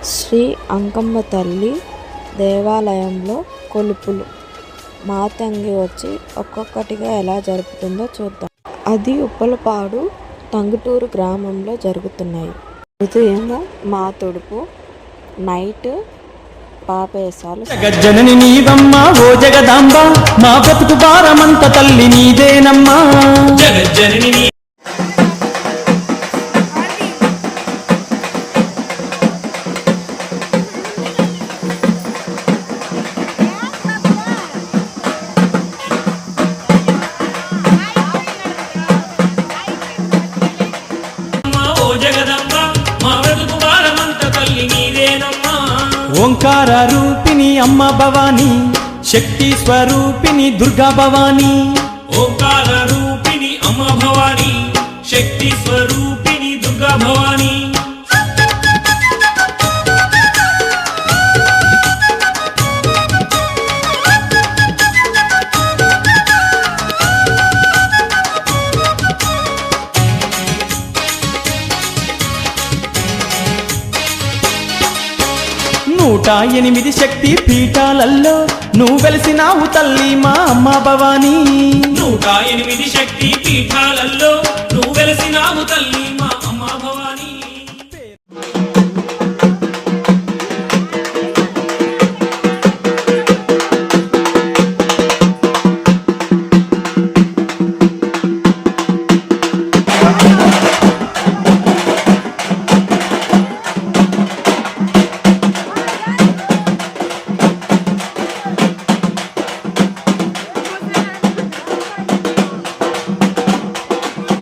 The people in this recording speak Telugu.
శ్రీ అంకమ్మ తల్లి దేవాలయంలో కొలుపులు. మాతంగి వచ్చి ఒక్కొక్కటిగా ఎలా జరుపుతుందో చూద్దాం. అది ఉప్పలపాడు టంగుటూరు గ్రామంలో జరుగుతున్నాయి. ఉదయము మా తొడుపు, నైట్ పాపేశాలు. జగజ్జనని నీవమ్మా ఓ జగదాంబ, మా బ్రతుకు భారమంత తల్లి నీదేనమ్మా. జగజ్జనని ఓంకార రూపిణి అమ్మ భవానీ, శక్తి స్వరూపిణి దుర్గా భవానీ. ఓంకార రూపిణి అమ్మ భవానీ, శక్తి స్వరూపిణి దుర్గా భవానీ. నూట 8 శక్తి పీఠాలల్లో నువ్వు వెలిసినావు తల్లి మా అమ్మ భవానీ. 108 శక్తి పీఠాలలో నువ్వు వెలసినావు తల్లి మా